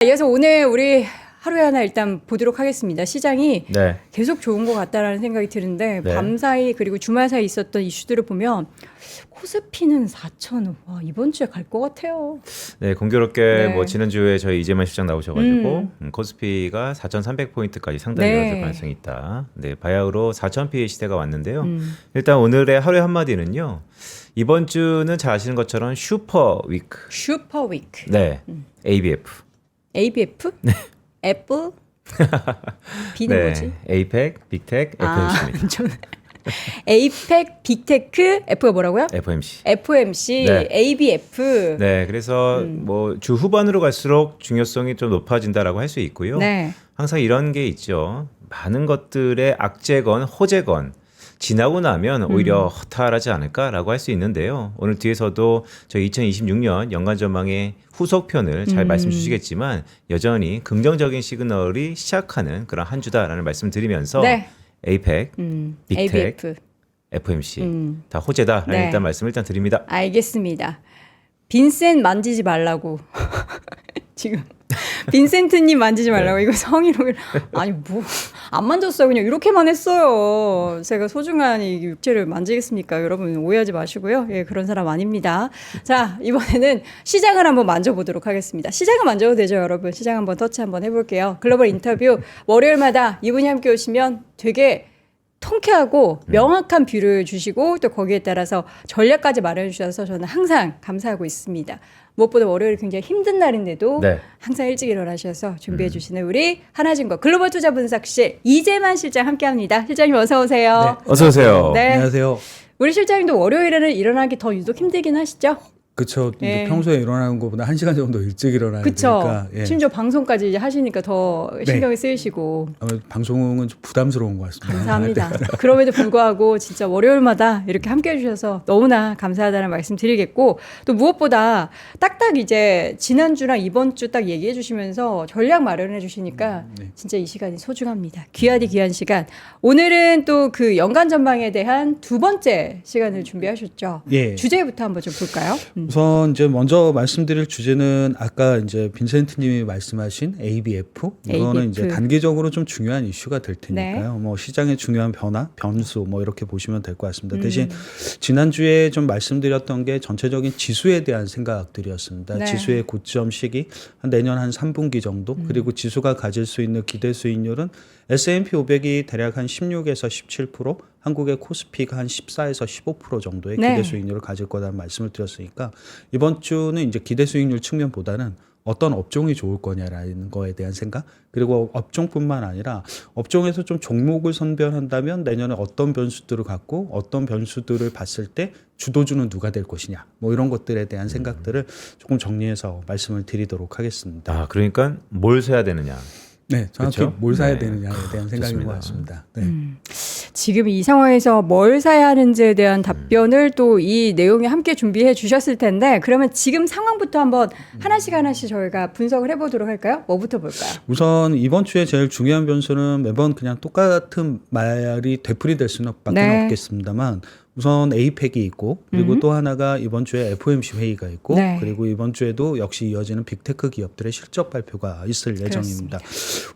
이어서 오늘 우리 하루에 하나 일단 보도록 하겠습니다. 시장이 네. 계속 좋은 것 같다라는 생각이 드는데 네. 밤 사이 그리고 주말 사이 있었던 이슈들을 보면 코스피는 4,000원. 와, 이번 주에 갈 것 같아요. 네, 공교롭게 네. 뭐 지난주에 저희 이재만 실장 나오셔가지고 코스피가 4,300포인트까지 상당히 네. 올라갈 가능성이 있다. 네, 바야흐로 4,000피의 시대가 왔는데요. 일단 오늘의 하루의 한마디는요. 이번 주는 잘 아시는 것처럼 슈퍼 위크. 슈퍼 위크. 네, ABF. ABF? 애플? B는 네, 뭐지? 에이펙, 빅텍, FMC입니다. 저는 에이펙, 빅테크, F가 뭐라고요? FMC. FMC, 네. ABF. 네, 그래서 뭐 주 후반으로 갈수록 중요성이 좀 높아진다라고 할 수 있고요. 네. 항상 이런 게 있죠. 많은 것들의 악재건 호재건 지나고 나면 오히려 허탈하지 않을까라고 할 수 있는데요. 오늘 뒤에서도 저희 2026년 연간 전망의 후속편을 잘 말씀 주시겠지만 여전히 긍정적인 시그널이 시작하는 그런 한 주다라는 말씀을 드리면서 네. 에이펙, 빅텍, ABF. FMC 다 호재다라는 네. 일단 말씀을 일단 드립니다. 알겠습니다. 빈센 만지지 말라고. 지금 빈센트님 만지지 말라고. 네. 이거 성희롱. 아니 뭐 안 만졌어요. 그냥 이렇게만 했어요. 제가 소중한 이 육체를 만지겠습니까? 여러분 오해하지 마시고요. 예, 그런 사람 아닙니다. 자, 이번에는 시장을 한번 만져보도록 하겠습니다. 시장을 만져도 되죠, 여러분. 시장 한번 터치 한번 해볼게요. 글로벌 인터뷰 월요일마다 이분이 함께 오시면 되게 통쾌하고 명확한 뷰를 주시고 또 거기에 따라서 전략까지 마련해 주셔서 저는 항상 감사하고 있습니다. 무엇보다 월요일 굉장히 힘든 날인데도 네. 항상 일찍 일어나셔서 준비해 주시는 우리 하나증권 글로벌 투자 분석실 이재만 실장 함께합니다. 실장님 어서 오세요. 어서 오세요. 네. 안녕하세요. 우리 실장님도 월요일에는 일어나기 더 유독 힘들긴 하시죠? 그쵸. 예. 평소에 일어나는 것보다 1시간 정도 일찍 일어나야 그쵸? 되니까. 예. 심지어 방송까지 이제 하시니까 더 신경이 쓰이시고 아무래도 방송은 좀 부담스러운 것 같습니다. 감사합니다. 그럼에도 불구하고 진짜 월요일마다 이렇게 함께 해주셔서 너무나 감사하다는 말씀 드리겠고 또 무엇보다 딱딱 이제 지난주랑 이번 주 딱 얘기해 주시면서 전략 마련해 주시니까 네. 진짜 이 시간이 소중합니다. 귀하디 귀한 시간. 오늘은 또 그 연간 전망에 대한 두 번째 시간을 준비하셨죠. 예. 주제부터 한번 좀 볼까요? 우선 이제 먼저 말씀드릴 주제는 아까 이제 빈센트님이 말씀하신 ABF 이거는 ABF. 이제 단기적으로 좀 중요한 이슈가 될 테니까요. 뭐 시장의 중요한 변화, 변수 뭐 이렇게 보시면 될 것 같습니다. 대신 지난주에 좀 말씀드렸던 게 전체적인 지수에 대한 생각들이었습니다. 네. 지수의 고점 시기 한 내년 한 3분기 정도 그리고 지수가 가질 수 있는 기대 수익률은 S&P 500이 대략 한 16에서 17%, 한국의 코스피가 한 14에서 15% 정도의 네. 기대 수익률을 가질 거라는 말씀을 드렸으니까 이번 주는 이제 기대 수익률 측면보다는 어떤 업종이 좋을 거냐라는 거에 대한 생각 그리고 업종뿐만 아니라 업종에서 좀 종목을 선별한다면 내년에 어떤 변수들을 갖고 어떤 변수들을 봤을 때 주도주는 누가 될 것이냐 뭐 이런 것들에 대한 생각들을 조금 정리해서 말씀을 드리도록 하겠습니다. 아, 그러니까 뭘 사야 되느냐. 네, 정확히 그렇죠? 뭘 사야 네. 되느냐에 대한 생각인 좋습니다. 것 같습니다. 네. 지금 이 상황에서 뭘 사야 하는지에 대한 답변을 또 이 내용에 함께 준비해 주셨을 텐데 그러면 지금 상황부터 한번 하나씩 저희가 분석을 해보도록 할까요? 뭐부터 볼까요? 우선 이번 주에 제일 중요한 변수는 매번 그냥 똑같은 말이 되풀이될 수는 밖에 네. 없겠습니다만 우선 에이펙이 있고 그리고 또 하나가 이번 주에 FOMC 회의가 있고 네. 그리고 이번 주에도 역시 이어지는 빅테크 기업들의 실적 발표가 있을 예정입니다.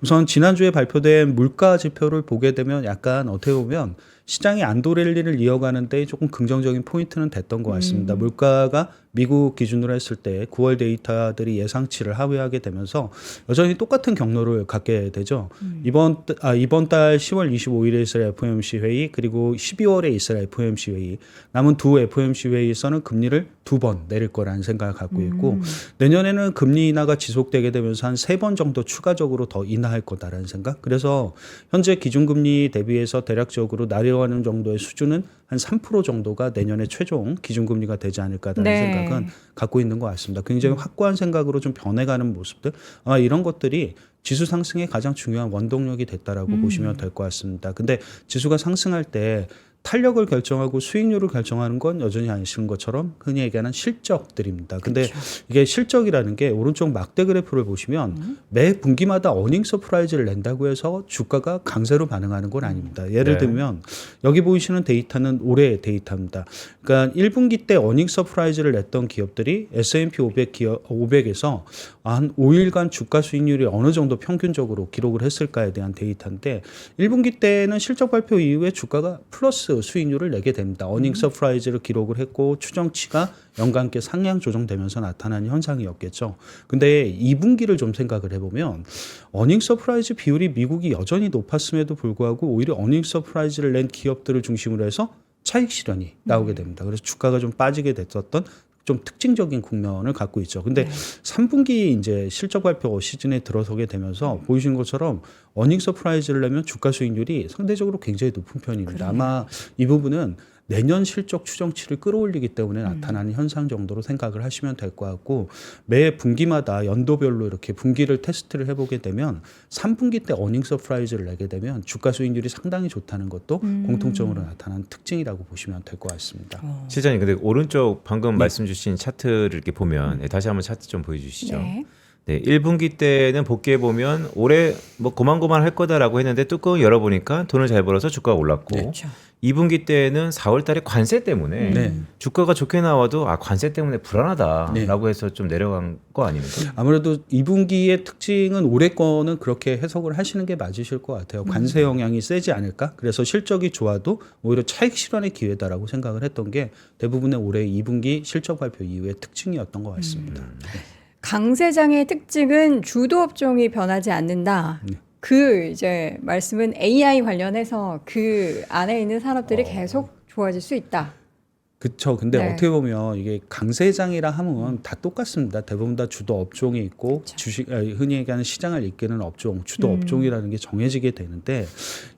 우선 지난주에 발표된 물가 지표를 보게 되면 약간 어떻게 보면 시장이 안도 랠리를 이어가는 데 조금 긍정적인 포인트는 됐던 것 같습니다. 물가가 미국 기준으로 했을 때 9월 데이터들이 예상치를 하회하게 되면서 여전히 똑같은 경로를 갖게 되죠. 이번 달 10월 25일에 있을 FOMC 회의 그리고 12월에 있을 FOMC 회의 남은 두 FOMC 회의에서는 금리를 2번 내릴 거라는 생각을 갖고 있고 내년에는 금리 인하가 지속되게 되면서 한 3번 정도 추가적으로 더 인하할 거다라는 생각. 그래서 현재 기준금리 대비해서 대략적으로 내려가는 정도의 수준은 한 3% 정도가 내년에 최종 기준금리가 되지 않을까라는 네. 생각은 갖고 있는 것 같습니다. 굉장히 확고한 생각으로 좀 변해가는 모습들 이런 것들이 지수 상승의 가장 중요한 원동력이 됐다라고 보시면 될 것 같습니다. 근데 지수가 상승할 때 탄력을 결정하고 수익률을 결정하는 건 여전히 아시는 것처럼 흔히 얘기하는 실적들입니다. 근데 이게 실적이라는 게 오른쪽 막대 그래프를 보시면 매 분기마다 어닝 서프라이즈를 낸다고 해서 주가가 강세로 반응하는 건 아닙니다. 예를 네. 들면 여기 보이시는 데이터는 올해의 데이터입니다. 그러니까 1분기 때 어닝 서프라이즈를 냈던 기업들이 S&P 500에서 한 5일간 주가 수익률이 어느 정도 평균적으로 기록을 했을까에 대한 데이터인데 1분기 때는 실적 발표 이후에 주가가 플러스 수익률을 내게 됩니다. 어닝 서프라이즈를 기록을 했고 추정치가 연간께 상향 조정되면서 나타난 현상이었겠죠. 근데 2분기를 좀 생각을 해보면 어닝 서프라이즈 비율이 미국이 여전히 높았음에도 불구하고 오히려 어닝 서프라이즈를 낸 기업들을 중심으로 해서 차익 실현이 나오게 됩니다. 그래서 주가가 좀 빠지게 됐었던 좀 특징적인 국면을 갖고 있죠. 근데 3분기 이제 실적 발표 시즌에 들어서게 되면서 보이시는 것처럼 어닝 서프라이즈를 내면 주가 수익률이 상대적으로 굉장히 높은 편입니다. 아마 이 부분은 내년 실적 추정치를 끌어올리기 때문에 나타나는 현상 정도로 생각을 하시면 될 것 같고 매 분기마다 연도별로 이렇게 분기를 테스트를 해보게 되면 3분기 때 어닝 서프라이즈를 내게 되면 주가 수익률이 상당히 좋다는 것도 공통적으로 나타나는 특징이라고 보시면 될 것 같습니다. 실장님, 근데 오른쪽 방금 말씀 주신 차트를 이렇게 보면 다시 한번 차트 좀 보여주시죠. 네. 네, 1분기 때는 복귀해 보면 올해 뭐 고만고만 할 거다라고 했는데 뚜껑 열어보니까 돈을 잘 벌어서 주가가 올랐고 그렇죠. 2분기 때는 4월 달에 관세 때문에 네. 주가가 좋게 나와도 관세 때문에 불안하다라고 해서 좀 내려간 거 아닙니까? 아무래도 2분기의 특징은 올해 거는 그렇게 해석을 하시는 게 맞으실 것 같아요. 관세 영향이 세지 않을까? 그래서 실적이 좋아도 오히려 차익 실현의 기회다라고 생각을 했던 게 대부분의 올해 2분기 실적 발표 이후의 특징이었던 것 같습니다. 강세장의 특징은 주도 업종이 변하지 않는다. 그 이제 말씀은 AI 관련해서 그 안에 있는 산업들이 계속 좋아질 수 있다. 그렇죠. 근데 네. 어떻게 보면 이게 강세장이라 하면 다 똑같습니다. 대부분 다 주도 업종이 있고 주식 흔히 얘기하는 시장을 이끄는 업종, 주도 업종이라는 게 정해지게 되는데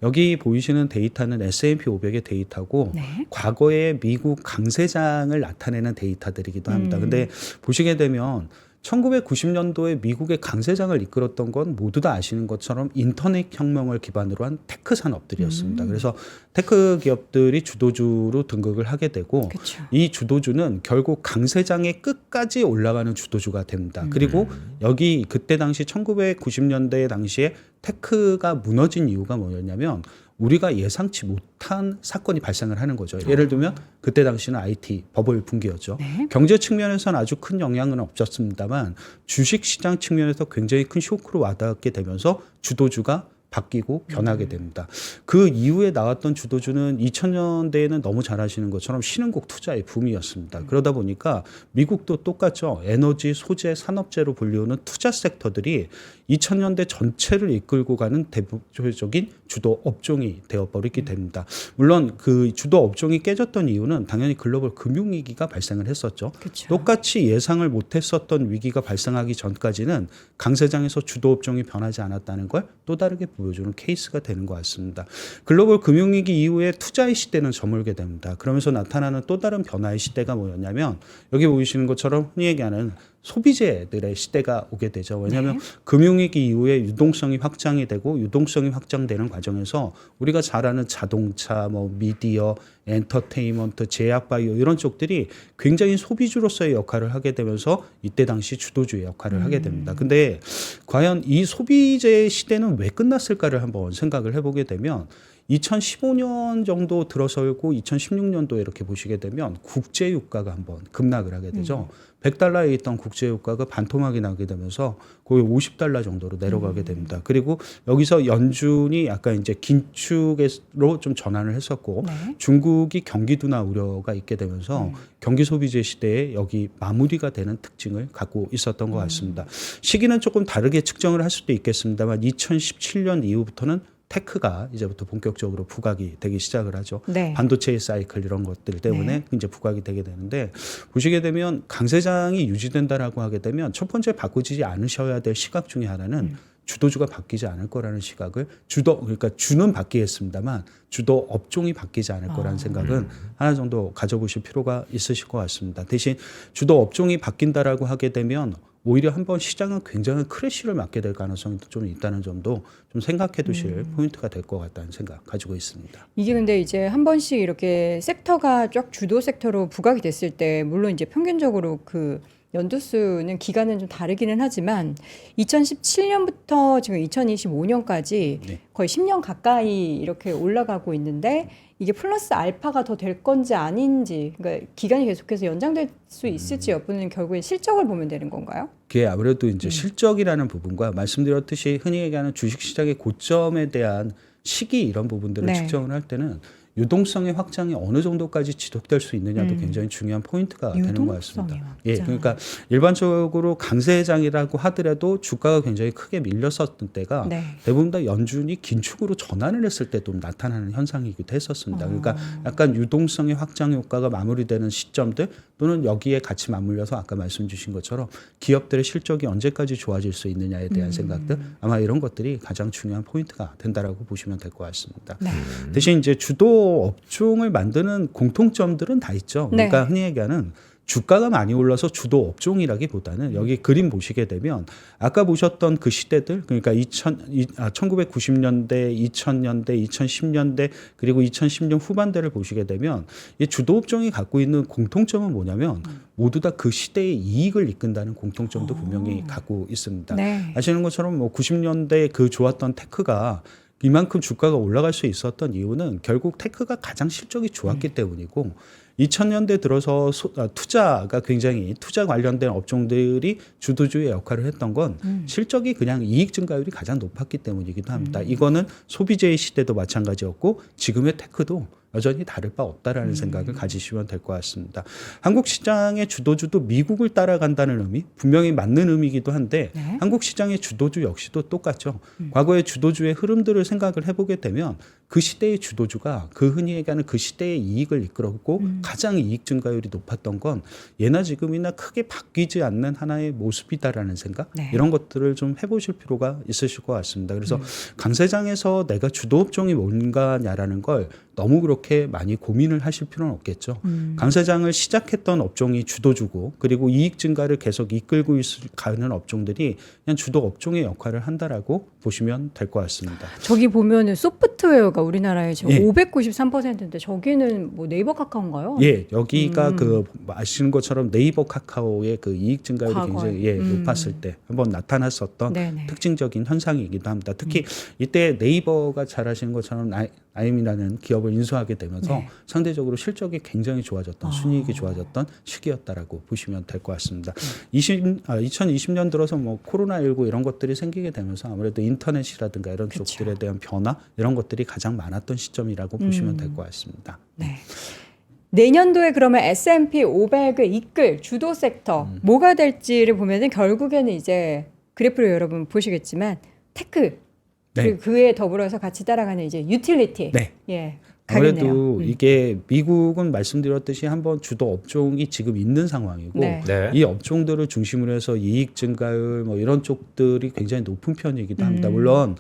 여기 보이시는 데이터는 S&P 500의 데이터고 네. 과거의 미국 강세장을 나타내는 데이터들이기도 합니다. 근데 보시게 되면 1990년도에 미국의 강세장을 이끌었던 건 모두 다 아시는 것처럼 인터넷 혁명을 기반으로 한 테크 산업들이었습니다. 그래서 테크 기업들이 주도주로 등극을 하게 되고 그쵸. 이 주도주는 결국 강세장의 끝까지 올라가는 주도주가 됩니다. 그리고 여기 그때 당시 1990년대 당시에 테크가 무너진 이유가 뭐였냐면 우리가 예상치 못한 사건이 발생을 하는 거죠. 예를 들면 그때 당시는 IT 버블 붕괴였죠. 네. 경제 측면에서는 아주 큰 영향은 없었습니다만 주식 시장 측면에서 굉장히 큰 쇼크로 와닿게 되면서 주도주가 바뀌고 변하게 됩니다. 그 이후에 나왔던 주도주는 2000년대에는 너무 잘 아시는 것처럼 신흥국 투자의 붐이었습니다. 그러다 보니까 미국도 똑같죠. 에너지, 소재, 산업재로 불리우는 투자 섹터들이 2000년대 전체를 이끌고 가는 대표적인 주도 업종이 되어버리게 됩니다. 물론 그 주도 업종이 깨졌던 이유는 당연히 글로벌 금융위기가 발생을 했었죠. 그쵸. 똑같이 예상을 못했었던 위기가 발생하기 전까지는 강세장에서 주도 업종이 변하지 않았다는 걸 또 다르게 보여주는 케이스가 되는 것 같습니다. 글로벌 금융위기 이후에 투자의 시대는 저물게 됩니다. 그러면서 나타나는 또 다른 변화의 시대가 뭐였냐면 여기 보이시는 것처럼 흔히 얘기하는 소비재들의 시대가 오게 되죠. 왜냐하면 금융위기 이후에 유동성이 확장이 되고 유동성이 확장되는 과정에서 우리가 잘 아는 자동차, 뭐 미디어, 엔터테인먼트, 제약바이오 이런 쪽들이 굉장히 소비주로서의 역할을 하게 되면서 이때 당시 주도주의 역할을 하게 됩니다. 근데 과연 이 소비재 시대는 왜 끝났을까를 한번 생각을 해보게 되면 2015년 정도 들어서고 2016년도에 이렇게 보시게 되면 국제유가가 한번 급락을 하게 되죠. 100달러에 있던 국제유가가 반토막이 나게 되면서 거의 50달러 정도로 내려가게 됩니다. 그리고 여기서 연준이 약간 이제 긴축으로 좀 전환을 했었고 중국이 경기 둔화 우려가 있게 되면서 경기 소비재 시대에 여기 마무리가 되는 특징을 갖고 있었던 것 같습니다. 시기는 조금 다르게 측정을 할 수도 있겠습니다만 2017년 이후부터는 테크가 이제부터 본격적으로 부각이 되기 시작을 하죠. 네. 반도체의 사이클 이런 것들 때문에 이제 부각이 되게 되는데 보시게 되면 강세장이 유지된다라고 하게 되면 첫 번째 바꾸지 않으셔야 될 시각 중에 하나는 주도주가 바뀌지 않을 거라는 시각을 그러니까 주는 바뀌겠습니다만 주도 업종이 바뀌지 않을 거라는 생각은 하나 정도 가져보실 필요가 있으실 것 같습니다. 대신 주도 업종이 바뀐다라고 하게 되면 오히려 한번 시장은 굉장한 크래시를 맞게 될 가능성이 좀 있다는 점도 좀 생각해 두실 포인트가 될 것 같다는 생각 가지고 있습니다. 이게 근데 이제 한 번씩 이렇게 섹터가 쫙 주도 섹터로 부각이 됐을 때 물론 이제 평균적으로 그 연두수는 기간은 좀 다르기는 하지만 2017년부터 지금 2025년까지 네. 거의 10년 가까이 이렇게 올라가고 있는데 이게 플러스 알파가 더 될 건지 아닌지 그러니까 기간이 계속해서 연장될 수 있을지 여부는 결국엔 실적을 보면 되는 건가요? 그게 아무래도 이제 실적이라는 부분과 말씀드렸듯이 흔히 얘기하는 주식시장의 고점에 대한 시기 이런 부분들을 네. 측정을 할 때는 유동성의 확장이 어느 정도까지 지속될 수 있느냐도 굉장히 중요한 포인트가 되는 것 같습니다. 유동성의 예, 확장. 그러니까 일반적으로 강세장이라고 하더라도 주가가 굉장히 크게 밀렸었던 때가 네. 대부분 다 연준이 긴축으로 전환을 했을 때 좀 나타나는 현상이기도 했었습니다. 그러니까 약간 유동성의 확장 효과가 마무리되는 시점들 또는 여기에 같이 맞물려서 아까 말씀 주신 것처럼 기업들의 실적이 언제까지 좋아질 수 있느냐에 대한 생각들 아마 이런 것들이 가장 중요한 포인트가 된다라고 보시면 될 것 같습니다. 네. 대신 이제 주도 업종을 만드는 공통점들은 다 있죠. 그러니까 네. 흔히 얘기하는 주가가 많이 올라서 주도 업종이라기보다는 여기 그림 보시게 되면 아까 보셨던 그 시대들 그러니까 1990년대, 2000년대, 2010년대 그리고 2010년 후반대를 보시게 되면 이 주도 업종이 갖고 있는 공통점은 뭐냐면 모두 다 그 시대의 이익을 이끈다는 공통점도 분명히 갖고 있습니다. 네. 아시는 것처럼 뭐 90년대 그 좋았던 테크가 이만큼 주가가 올라갈 수 있었던 이유는 결국 테크가 가장 실적이 좋았기 때문이고 2000년대 들어서 투자가 굉장히 투자 관련된 업종들이 주도주의 역할을 했던 건 실적이 그냥 이익 증가율이 가장 높았기 때문이기도 합니다. 이거는 소비재의 시대도 마찬가지였고 지금의 테크도 여전히 다를 바 없다라는 생각을 가지시면 될 것 같습니다. 한국 시장의 주도주도 미국을 따라간다는 의미 분명히 맞는 의미이기도 한데 네. 한국 시장의 주도주 역시도 똑같죠. 과거의 주도주의 흐름들을 생각을 해보게 되면 그 시대의 주도주가 그 흔히 얘기하는 그 시대의 이익을 이끌었고 가장 이익 증가율이 높았던 건 예나 지금이나 크게 바뀌지 않는 하나의 모습이다라는 생각 네. 이런 것들을 좀 해보실 필요가 있으실 것 같습니다. 그래서 강세장에서 내가 주도 업종이 뭔가냐라는 걸 너무 그렇게 많이 고민을 하실 필요는 없겠죠. 강세장을 시작했던 업종이 주도주고 그리고 이익 증가를 계속 이끌고 가는 업종들이 그냥 주도 업종의 역할을 한다라고 보시면 될 것 같습니다. 저기 보면은 소프트웨어가 우리나라의 지금 예. 593%인데 저기는 뭐 네이버 카카오인가요? 예, 여기가 그 아시는 것처럼 네이버 카카오의 그 이익 증가율이 과거에. 굉장히 높았을 때 한번 나타났었던 네네. 특징적인 현상이기도 합니다. 특히 이때 네이버가 잘 아시는 것처럼 아임이라는 기업을 인수하게 되면서 네. 상대적으로 실적이 굉장히 좋아졌던 순이익이 좋아졌던 시기였다라고 보시면 될 것 같습니다. 2020년 들어서 뭐 코로나19 이런 것들이 생기게 되면서 아무래도 인터넷이라든가 이런 그쵸. 쪽들에 대한 변화 이런 것들이 가장 많았던 시점이라고 보시면 될 것 같습니다. 네. 내년도에 그러면 S&P 500을 이끌 주도 섹터 뭐가 될지를 보면은 결국에는 이제 그래프를 여러분 보시겠지만 테크 네. 그리고 그에 더불어서 같이 따라가는 이제 유틸리티. 네. 예. 아무래도 가겠네요. 이게 미국은 말씀드렸듯이 한번 주도 업종이 지금 있는 상황이고 네. 네. 이 업종들을 중심으로 해서 이익 증가율 뭐 이런 쪽들이 굉장히 높은 편이기도 합니다. 물론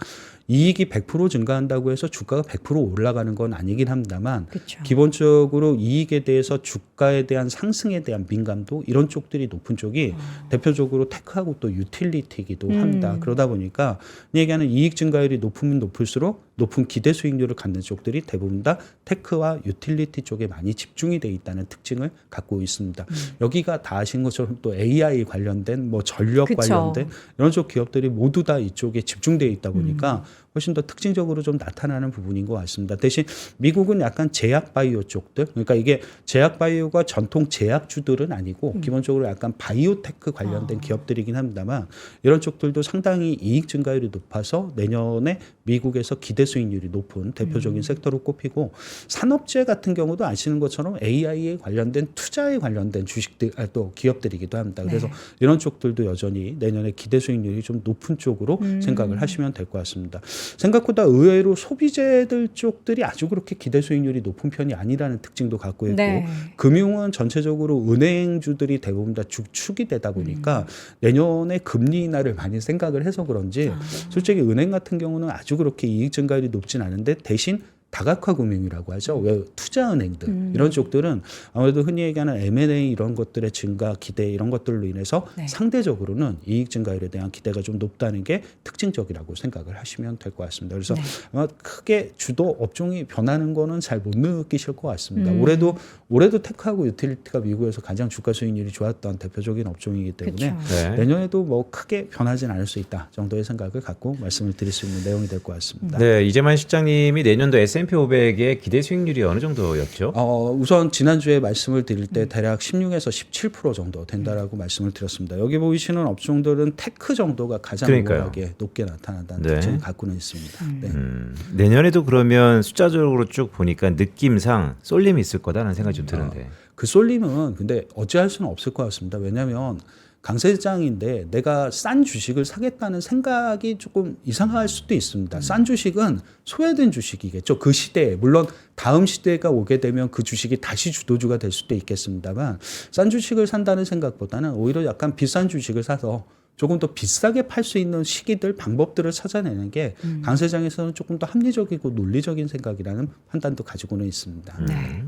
이익이 100% 증가한다고 해서 주가가 100% 올라가는 건 아니긴 합니다만 그렇죠. 기본적으로 이익에 대해서 주가에 대한 상승에 대한 민감도 이런 쪽들이 높은 쪽이 대표적으로 테크하고 또 유틸리티이기도 합니다. 그러다 보니까 얘기하는 이익 증가율이 높으면 높을수록 높은 기대 수익률을 갖는 쪽들이 대부분 다 테크와 유틸리티 쪽에 많이 집중이 돼 있다는 특징을 갖고 있습니다. 여기가 다 아신 것처럼 또 AI 관련된 뭐 전력 그쵸. 관련된 이런 쪽 기업들이 모두 다 이쪽에 집중되어 있다 보니까 훨씬 더 특징적으로 좀 나타나는 부분인 것 같습니다. 대신 미국은 약간 제약 바이오 쪽들, 그러니까 이게 제약 바이오가 전통 제약주들은 아니고 기본적으로 약간 바이오테크 관련된 기업들이긴 합니다만 이런 쪽들도 상당히 이익 증가율이 높아서 내년에 미국에서 기대 수익률이 높은 대표적인 섹터로 꼽히고 산업재 같은 경우도 아시는 것처럼 AI에 관련된 투자에 관련된 주식들 또 기업들이기도 합니다. 그래서 이런 쪽들도 여전히 내년에 기대 수익률이 좀 높은 쪽으로 생각을 하시면 될 것 같습니다. 생각보다 의외로 소비재들 쪽들이 아주 그렇게 기대 수익률이 높은 편이 아니라는 특징도 갖고 있고 네. 금융은 전체적으로 은행주들이 대부분 다 축이 되다 보니까 내년에 금리 인하를 많이 생각을 해서 그런지 솔직히 은행 같은 경우는 아주 그렇게 이익 증가율이 높진 않은데 대신 다각화 금융이라고 하죠. 왜 투자은행들 이런 쪽들은 아무래도 흔히 얘기하는 M&A 이런 것들의 증가 기대 이런 것들로 인해서 네. 상대적으로는 이익 증가율에 대한 기대가 좀 높다는 게 특징적이라고 생각을 하시면 될 것 같습니다. 그래서 네. 아마 크게 주도 업종이 변하는 거는 잘 못 느끼실 것 같습니다. 올해도 테크하고 유틸리티가 미국에서 가장 주가 수익률이 좋았던 대표적인 업종이기 때문에 그쵸. 네. 내년에도 뭐 크게 변하진 않을 수 있다 정도의 생각을 갖고 말씀을 드릴 수 있는 내용이 될 것 같습니다. 네, 이재만 실장님이 내년도 S&P 500의 기대 수익률이 어느 정도였죠? 우선 지난주에 말씀을 드릴 때 대략 16에서 17% 정도 된다라고 말씀을 드렸습니다. 여기 보이시는 업종들은 테크 정도가 가장 그러니까요. 우월하게 높게 나타난다는 네. 특징을 갖고는 있습니다. 네. 내년에도 그러면 숫자적으로 쭉 보니까 느낌상 쏠림이 있을 거다라는 생각이 좀 드는데. 그 쏠림은 근데 어찌할 수는 없을 것 같습니다. 왜냐하면 강세장인데 내가 싼 주식을 사겠다는 생각이 조금 이상할 수도 있습니다. 싼 주식은 소외된 주식이겠죠. 그 시대에 물론 다음 시대가 오게 되면 그 주식이 다시 주도주가 될 수도 있겠습니다만 싼 주식을 산다는 생각보다는 오히려 약간 비싼 주식을 사서 조금 더 비싸게 팔 수 있는 시기들, 방법들을 찾아내는 게 강세장에서는 조금 더 합리적이고 논리적인 생각이라는 판단도 가지고는 있습니다. 네.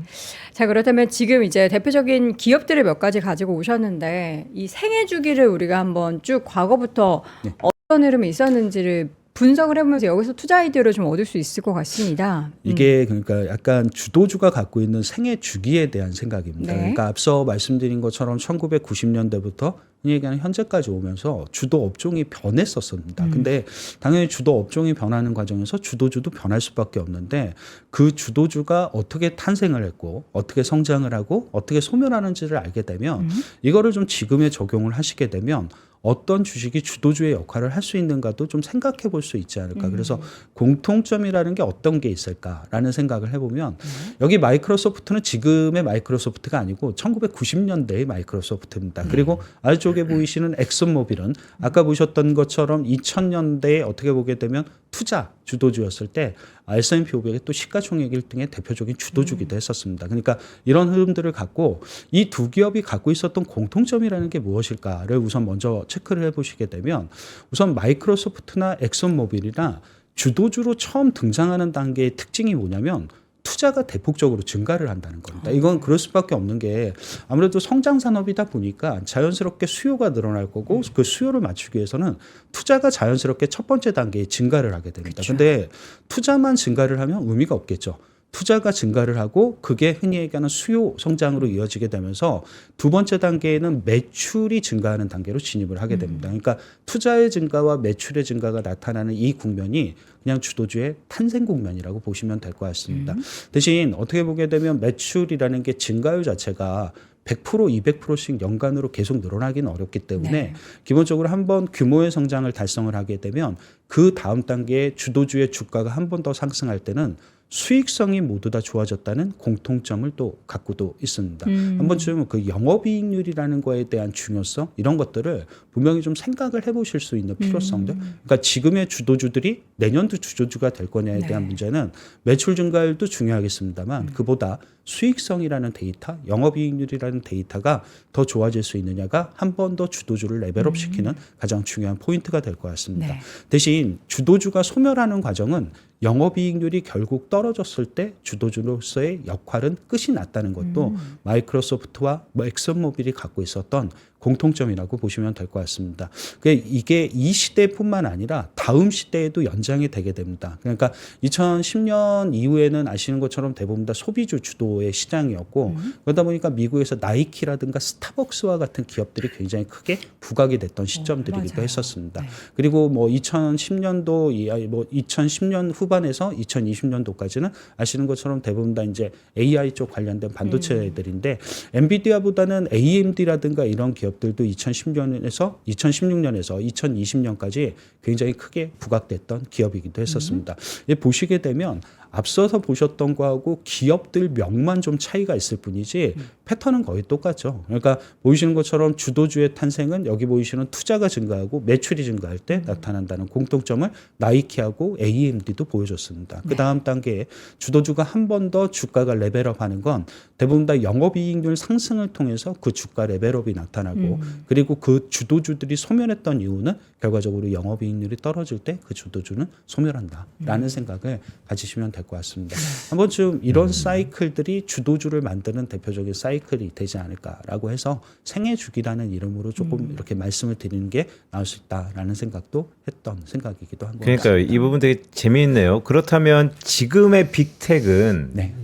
자, 그렇다면 지금 이제 대표적인 기업들을 몇 가지 가지고 오셨는데 이 생애 주기를 우리가 한번 쭉 과거부터 어떤 흐름이 있었는지를 분석을 해보면서 여기서 투자 아이디어를 좀 얻을 수 있을 것 같습니다. 이게 그러니까 약간 주도주가 갖고 있는 생애 주기에 대한 생각입니다. 네. 그러니까 앞서 말씀드린 것처럼 1990년대부터 흔히 얘기하는 현재까지 오면서 주도 업종이 변했었습니다. 근데 당연히 주도 업종이 변하는 과정에서 주도주도 변할 수밖에 없는데 그 주도주가 어떻게 탄생을 했고 어떻게 성장을 하고 어떻게 소멸하는지를 알게 되면 이거를 좀 지금에 적용을 하시게 되면 어떤 주식이 주도주의 역할을 할 수 있는가도 좀 생각해 볼 수 있지 않을까. 그래서 공통점이라는 게 어떤 게 있을까라는 생각을 해보면 여기 마이크로소프트는 지금의 마이크로소프트가 아니고 1990년대의 마이크로소프트입니다. 그리고 아래쪽에 보이시는 엑슨모빌은 아까 보셨던 것처럼 2000년대에 어떻게 보게 되면 투자 주도주였을 때 S&P 500의 또 시가총액 1등의 대표적인 주도주기도 했었습니다. 그러니까 이런 흐름들을 갖고 이 두 기업이 갖고 있었던 공통점이라는 게 무엇일까를 우선 먼저 체크를 해보시게 되면 우선 마이크로소프트나 엑슨모빌이나 주도주로 처음 등장하는 단계의 특징이 뭐냐면 투자가 대폭적으로 증가를 한다는 겁니다. 이건 그럴 수밖에 없는 게 아무래도 성장 산업이다 보니까 자연스럽게 수요가 늘어날 거고 그 수요를 맞추기 위해서는 투자가 자연스럽게 첫 번째 단계에 증가를 하게 됩니다. 그런데 투자만 증가를 하면 의미가 없겠죠. 투자가 증가를 하고 그게 흔히 얘기하는 수요 성장으로 이어지게 되면서 두 번째 단계에는 매출이 증가하는 단계로 진입을 하게 됩니다. 그러니까 투자의 증가와 매출의 증가가 나타나는 이 국면이 그냥 주도주의 탄생 국면이라고 보시면 될 것 같습니다. 대신 어떻게 보게 되면 매출이라는 게 증가율 자체가 100%, 200%씩 연간으로 계속 늘어나기는 어렵기 때문에 기본적으로 한번 규모의 성장을 달성을 하게 되면 그 다음 단계에 주도주의 주가가 한 번 더 상승할 때는 수익성이 모두 다 좋아졌다는 공통점을 또 갖고도 있습니다. 한 번쯤 그 영업이익률이라는 거에 대한 중요성 이런 것들을 분명히 좀 생각을 해보실 수 있는 필요성들. 그러니까 지금의 주도주들이 내년도 주도주가 될 거냐에 대한 문제는 매출 증가율도 중요하겠습니다만 그보다 수익성이라는 데이터, 영업이익률이라는 데이터가 더 좋아질 수 있느냐가 한 번 더 주도주를 레벨업 시키는 가장 중요한 포인트가 될 것 같습니다. 네. 대신 주도주가 소멸하는 과정은 영업이익률이 결국 떨어졌을 때 주도주로서의 역할은 끝이 났다는 것도 마이크로소프트와 엑슨모빌이 갖고 있었던 공통점이라고 보시면 될 것 같습니다. 이게 이 시대뿐만 아니라 다음 시대에도 연장이 되게 됩니다. 그러니까 2010년 이후에는 아시는 것처럼 대부분 다 소비주 주도의 시장이었고 그러다 보니까 미국에서 나이키라든가 스타벅스와 같은 기업들이 굉장히 크게 부각이 됐던 시점들이기도 맞아요. 했었습니다. 그리고 뭐 2010년도 뭐 2010년 후반에서 2020년도까지는 아시는 것처럼 대부분 다 이제 AI 쪽 관련된 반도체들인데 엔비디아보다는 AMD라든가 이런 기업들도 2010년에서 2016년에서 2020년까지 굉장히 크게 부각됐던 기업이기도 했었습니다. 보시게 되면 앞서서 보셨던 거하고 기업들 명만 좀 차이가 있을 뿐이지 패턴은 거의 똑같죠. 그러니까 보이시는 것처럼 주도주의 탄생은 여기 보이시는 투자가 증가하고 매출이 증가할 때 나타난다는 공통점을 나이키하고 AMD도 보여줬습니다. 그 다음 단계에 주도주가 한 번 더 주가가 레벨업하는 건 대부분 다 영업이익률 상승을 통해서 그 주가 레벨업이 나타나고 그리고 그 주도주들이 소멸했던 이유는 결과적으로 영업이익률이 떨어질 때 그 주도주는 소멸한다라는 생각을 가지시면 될 될 것 같습니다. 한 번쯤 이런 사이클들이 주도주를 만드는 대표적인 사이클이 되지 않을까라고 해서 생애주기라는 이름으로 조금 이렇게 말씀을 드리는 게 나올 수 있다라는 생각도 했던 생각이기도 한 것 그러니까요. 같습니다. 이 부분 되게 재미있네요. 그렇다면 지금의 빅텍은 네.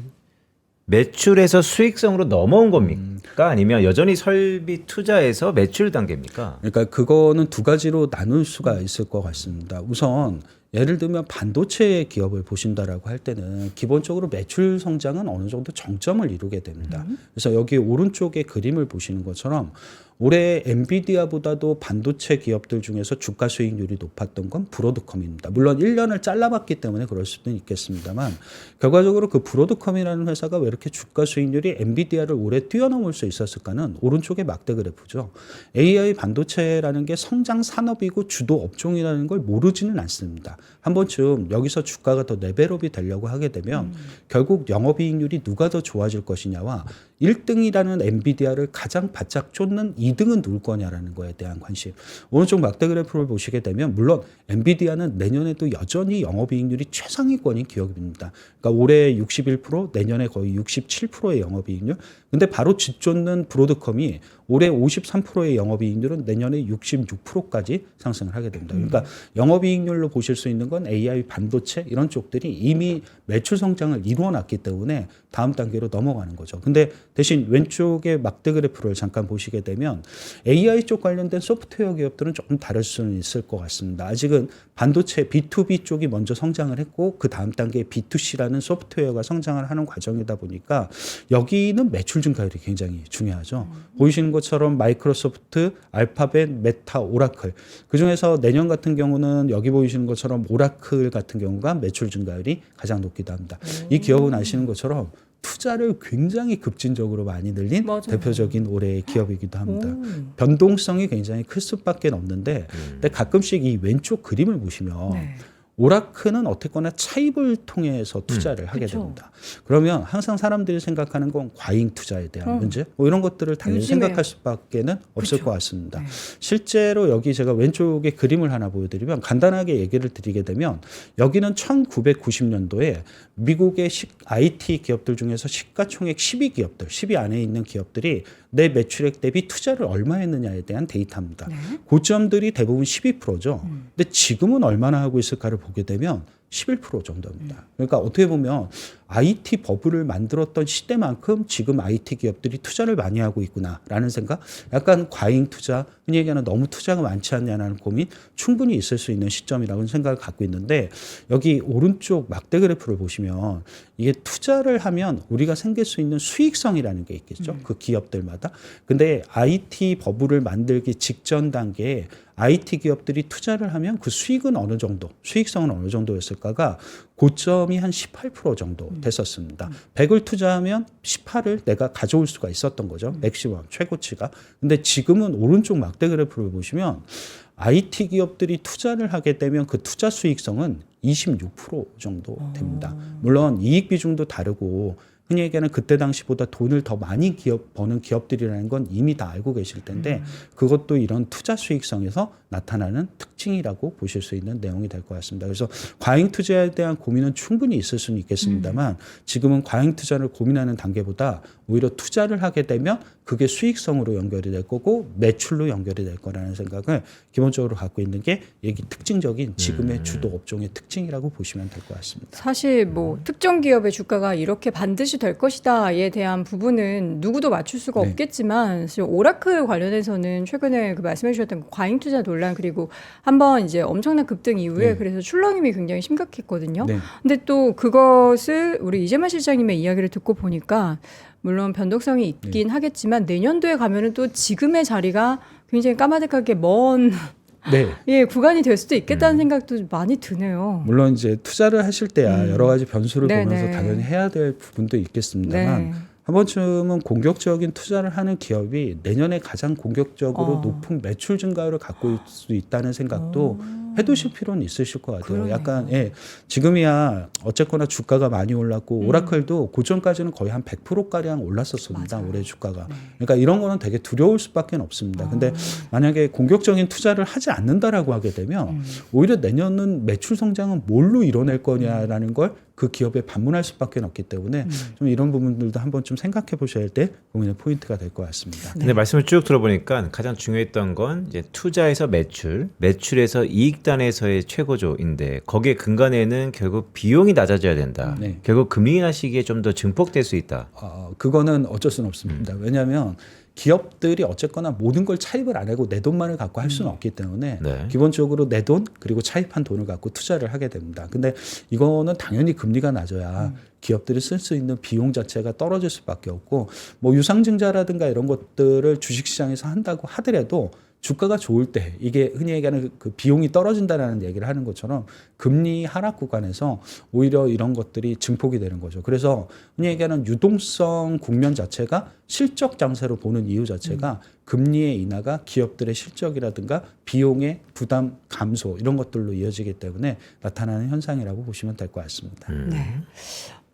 매출에서 수익성으로 넘어온 겁니까? 아니면 여전히 설비 투자에서 매출 단계입니까? 그러니까 그거는 두 가지로 나눌 수가 있을 것 같습니다. 우선 예를 들면 반도체 기업을 보신다라고 할 때는 기본적으로 매출 성장은 어느 정도 정점을 이루게 됩니다. 그래서 여기 오른쪽에 그림을 보시는 것처럼 올해 엔비디아보다도 반도체 기업들 중에서 주가 수익률이 높았던 건 브로드컴입니다. 물론 1년을 잘라봤기 때문에 그럴 수도 있겠습니다만 결과적으로 그 브로드컴이라는 회사가 왜 이렇게 주가 수익률이 엔비디아를 올해 뛰어넘을 수 있었을까는 오른쪽에 막대 그래프죠. AI 반도체라는 게 성장 산업이고 주도 업종이라는 걸 모르지는 않습니다. 한 번쯤 여기서 주가가 더 레벨업이 되려고 하게 되면 결국 영업이익률이 누가 더 좋아질 것이냐와 1등이라는 엔비디아를 가장 바짝 쫓는 2등은 누굴 거냐라는 거에 대한 관심. 오른쪽 막대 그래프를 보시게 되면 물론 엔비디아는 내년에도 여전히 영업이익률이 최상위권인 기업입니다. 그러니까 올해 61%, 내년에 거의 67%의 영업이익률. 근데 바로 뒤쫓는 브로드컴이 올해 53%의 영업이익률은 내년에 66%까지 상승을 하게 됩니다. 그러니까 영업이익률로 보실 수 있는 건 AI 반도체 이런 쪽들이 이미 매출 성장을 이루어놨기 때문에 다음 단계로 넘어가는 거죠. 근데 대신 왼쪽에 막대 그래프를 잠깐 보시게 되면 AI 쪽 관련된 소프트웨어 기업들은 조금 다를 수는 있을 것 같습니다. 아직은 반도체 B2B 쪽이 먼저 성장을 했고 그 다음 단계에 B2C라는 소프트웨어가 성장을 하는 과정이다 보니까 여기는 매출 증가율이 굉장히 중요하죠. 보이시는 것처럼 마이크로소프트, 알파벳, 메타, 오라클. 그중에서 내년 같은 경우는 여기 보이시는 것처럼 오라클 같은 경우가 매출 증가율이 가장 높기도 합니다. 이 기업은 아시는 것처럼 투자를 굉장히 급진적으로 많이 늘린 맞아요. 대표적인 올해의 기업이기도 합니다. 변동성이 굉장히 클 수밖에 없는데 근데 가끔씩 이 왼쪽 그림을 보시면 네. 오라클은 어쨌거나 차입을 통해서 투자를 하게 그쵸. 됩니다. 그러면 항상 사람들이 생각하는 건 과잉 투자에 대한 문제 뭐 이런 것들을 당연히 요즘에요. 생각할 수밖에는 없을 그쵸. 것 같습니다. 네. 실제로 여기 제가 왼쪽에 그림을 하나 보여드리면 간단하게 얘기를 드리게 되면 여기는 1990년도에 미국의 IT 기업들 중에서 시가총액 10위 기업들, 10위 안에 있는 기업들이 내 매출액 대비 투자를 얼마 했느냐에 대한 데이터입니다. 네. 고점들이 대부분 12%죠. 근데 지금은 얼마나 하고 있을까를 보게 되면 11% 정도입니다. 그러니까 어떻게 보면 IT 버블을 만들었던 시대만큼 지금 IT 기업들이 투자를 많이 하고 있구나라는 생각, 약간 과잉 투자, 흔히 얘기하는 너무 투자가 많지 않냐는 고민 충분히 있을 수 있는 시점이라고 생각을 갖고 있는데 여기 오른쪽 막대 그래프를 보시면 이게 투자를 하면 우리가 생길 수 있는 수익성이라는 게 있겠죠. 그 기업들마다. 근데 IT 버블을 만들기 직전 단계에 IT 기업들이 투자를 하면 그 수익은 어느 정도, 수익성은 어느 정도였을까가 고점이 한 18% 정도 됐었습니다. 100을 투자하면 18을 내가 가져올 수가 있었던 거죠. 맥시멈, 최고치가. 근데 지금은 오른쪽 막대 그래프를 보시면 IT 기업들이 투자를 하게 되면 그 투자 수익성은 26% 정도 됩니다. 물론 이익 비중도 다르고 흔히 얘기하는 그때 당시보다 돈을 더 많이 버는 기업들이라는 건 이미 다 알고 계실 텐데 그것도 이런 투자 수익성에서 나타나는 특징이라고 보실 수 있는 내용이 될 것 같습니다. 그래서 과잉 투자에 대한 고민은 충분히 있을 수는 있겠습니다만 지금은 과잉 투자를 고민하는 단계보다 오히려 투자를 하게 되면 그게 수익성으로 연결이 될 거고 매출로 연결이 될 거라는 생각을 기본적으로 갖고 있는 게 여기 특징적인 지금의 주도 업종의 특징이라고 보시면 될 것 같습니다. 사실 뭐 특정 기업의 주가가 이렇게 반드시 될 것이다에 대한 부분은 누구도 맞출 수가 네. 없겠지만 사실 오라클 관련해서는 최근에 그 말씀해 주셨던 그 과잉 투자 논란 그리고 한번 이제 엄청난 급등 이후에 네. 그래서 출렁임이 굉장히 심각했거든요. 네. 근데 또 그것을 우리 이재만 실장님의 이야기를 듣고 보니까 물론 변동성이 있긴 하겠지만 내년도에 가면은 또 지금의 자리가 굉장히 까마득하게 먼 네. 예, 구간이 될 수도 있겠다는 생각도 많이 드네요. 물론 이제 투자를 하실 때야 여러 가지 변수를 네네. 보면서 당연히 해야 될 부분도 있겠습니다만 네. 한 번쯤은 공격적인 투자를 하는 기업이 내년에 가장 공격적으로 높은 매출 증가율을 갖고 있을 수 있다는 생각도 해두실 필요는 있으실 것 같아요. 그러네요. 약간 지금이야 어쨌거나 주가가 많이 올랐고 오라클도 고점까지는 거의 한 100%가량 올랐었습니다. 맞아요. 올해 주가가. 네. 그러니까 이런 거는 되게 두려울 수밖에 없습니다. 근데 만약에 공격적인 투자를 하지 않는다라고 하게 되면 오히려 내년은 매출 성장은 뭘로 이뤄낼 거냐라는 걸 그 기업에 반문할 수밖에 없기 때문에 좀 이런 부분들도 한번 좀 생각해 보셔야 될 고민의 포인트가 될 것 같습니다. 근데 말씀을 쭉 들어보니까 가장 중요했던 건 이제 투자에서 매출, 매출에서 이익단에서의 최고조인데 거기에 근간에는 결국 비용이 낮아져야 된다. 네. 결국 금리 인하 시기에 좀 더 증폭될 수 있다. 그거는 어쩔 수는 없습니다. 왜냐하면 기업들이 어쨌거나 모든 걸 차입을 안 하고 내 돈만을 갖고 할 수는 없기 때문에 네. 기본적으로 내 돈 그리고 차입한 돈을 갖고 투자를 하게 됩니다. 근데 이거는 당연히 금리가 낮아야 기업들이 쓸 수 있는 비용 자체가 떨어질 수밖에 없고 뭐 유상증자라든가 이런 것들을 주식시장에서 한다고 하더라도 주가가 좋을 때 이게 흔히 얘기하는 그 비용이 떨어진다라는 얘기를 하는 것처럼 금리 하락 구간에서 오히려 이런 것들이 증폭이 되는 거죠. 그래서 흔히 얘기하는 유동성 국면 자체가 실적 장세로 보는 이유 자체가 금리의 인하가 기업들의 실적이라든가 비용의 부담 감소 이런 것들로 이어지기 때문에 나타나는 현상이라고 보시면 될 것 같습니다. 네.